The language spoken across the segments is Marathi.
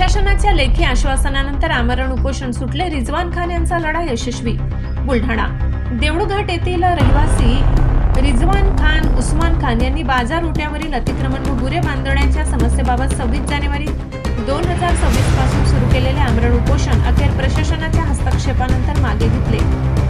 प्रशासनाच्या लेखी आश्वासनानंतर आमरण उपोषण सुटले। रिजवान खान यांचा लढा यशस्वी। बुलढाणा देऊळघाट येथील रहिवासी रिजवान खान उस्मान खान यांनी बाजार रोट्यावरील अतिक्रमण व गुरे बांधण्याच्या समस्येबाबत 26 जानेवारी 2026 पासून सुरू केलेले आमरण उपोषण अखेर प्रशासनाच्या हस्तक्षेपानंतर मागे घेतले।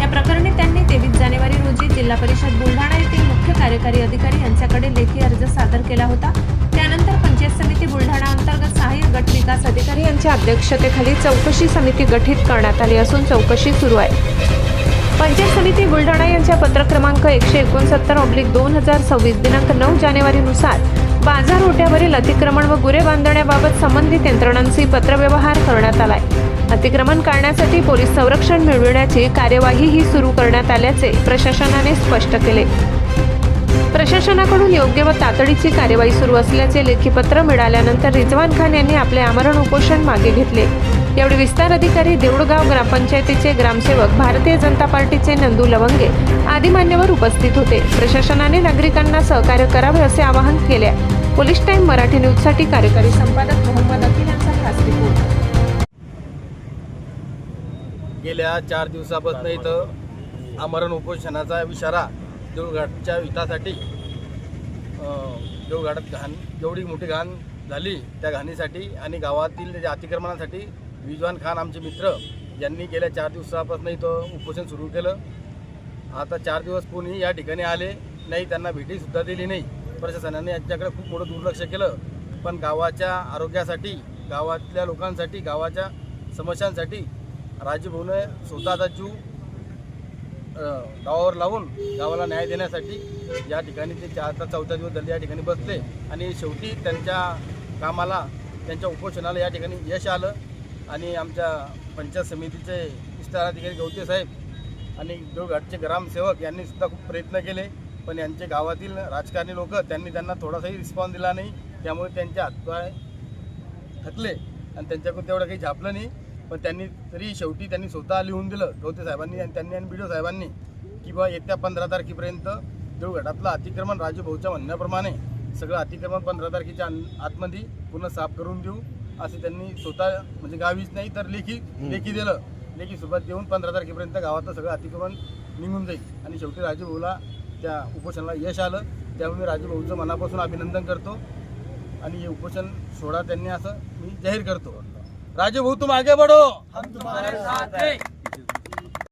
या प्रकरणी त्यांनी 23 जानेवारी रोजी जिल्हा परिषद बुलढाणा येथील मुख्य कार्यकारी अधिकारी यांच्याकडे लेखी अर्ज सादर केला होता। त्यानंतर पंचायत समिती बुलढाणा अंतर्गत सहाय्यक गट विकास अधिकारी यांच्या अध्यक्षतेखाली चौकशी समिती गठीत करण्यात आली असून चौकशी सुरू आहे। पंचायत समिती बुलढाणा यांच्या पत्र क्रमांक 169/2026 दिनांक 9 जानेवारी नुसार बाजार रोट्यावरील अतिक्रमण व गुरे बांधण्याबाबत संबंधित यंत्रणांशी पत्रव्यवहार करण्यात आलाय। अतिक्रमण काढण्यासाठी पोलीस संरक्षण मिळविण्याची कार्यवाहीही सुरू करण्यात आल्याचे प्रशासनाने स्पष्ट केले। प्रशासनाकडून योग्य व तातडीची कार्यवाही सुरू असल्याचे लेखी पत्र मिळाल्यानंतर रिजवान खान यांनी आपले आमरण उपोषण मागे घेतले। यावेळी विस्तार अधिकारी देऊळगाव ग्रामपंचायतीचे ग्रामसेवक, भारतीय जनता पार्टीचे नंदू लवंगे आदी मान्यवर उपस्थित होते। प्रशासनाने नागरिकांना सहकार्य करावे असे आवाहन केले। पोलीस टाइम मराठी न्यूज साठी कार्यकारी संपादक मोहम्मद अकील यांचा खास रिपोर्ट। गेल्या 4 दिवसापासून इथं आमरण उपोषणाचा इशारा देऊळघाटच्या हितासाठी, देऊळघाटात घाण जेवढी मोठी घाण झाली त्या घाणीसाठी आणि गावातील अतिक्रमणासाठी रिजवान खान आमचे मित्र यांनी गेल्या 4 दिवसापासून इथं उपोषण सुरू केलं। आता 4 दिवस कोणी या ठिकाणी आले नाही, त्यांना भेटीसुद्धा दिली नाही। प्रशासनाने यांच्याकडे खूप मोठं दुर्लक्ष केलं। पण गावाच्या आरोग्यासाठी, गावातल्या लोकांसाठी, गावाच्या समस्यांसाठी राजूभाऊने स्वतःचा जीव गावावर लावून गावाला न्याय देण्यासाठी या ठिकाणी ते आता 4था दिवस झाले या ठिकाणी बसले आणि शेवटी त्यांच्या कामाला, त्यांच्या उपोषणाला या ठिकाणी यश आलं। आणि आमच्या पंचायत समितीचे विस्तार अधिकारी गवते साहेब आणि देऊळघाटचे ग्रामसेवक यांनी सुद्धा खूप प्रयत्न केले, पण यांचे गावातील राजकारणी लोक त्यांना थोडासाही रिस्पॉन्स दिला नाही। त्यामुळे त्यांचे हातपाय थकले आणि त्यांच्याकडून तेवढं काही झापलं नाही। पण तरी शेवटी त्यांनी स्वतः लिहून दिलं गवते साहेबांनी आणि त्यांनी आणि BDO साहेबांनी की बा येत्या 15 तारखेपर्यंत देऊळघाटातलं अतिक्रमण राजूभाऊच्या म्हणण्याप्रमाणे सगळं अतिक्रमण 15 तारखेच्या आतमध्ये पूर्ण साफ करून देऊ असे त्यांनी स्वतः, म्हणजे गावीच नाही तर लेखी दिलं। लेखी सोबत देऊन 15 तारखेपर्यंत गावातलं सगळं अतिक्रमण निघून जाईल आणि शेवटी राजूभाऊला त्या उपोषणाला यश आलं। त्यामुळे राजूभाऊचं मनापासून अभिनंदन करतो आणि हे उपोषण सोडा त्यांनी असं मी जाहीर करतो। राजूभाऊ तुम आगे बढ़ो, हम तुम्हारे साथ हैं।